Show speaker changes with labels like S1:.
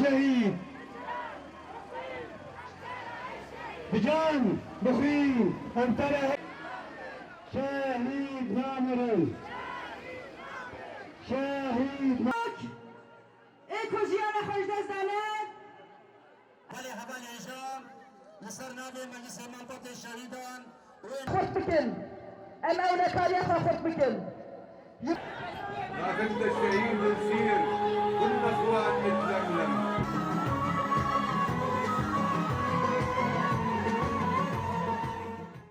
S1: شهيد بجان بخيل امتلأ شهيد نامرل شهيد
S2: اکوژیان خوش دزدانه
S3: ولی هوا لیجام لسر نابی مجلس منطقه شهیدان
S2: خوش بکن ام اولکاری خواه خوش بکن
S4: نافذ الشهيد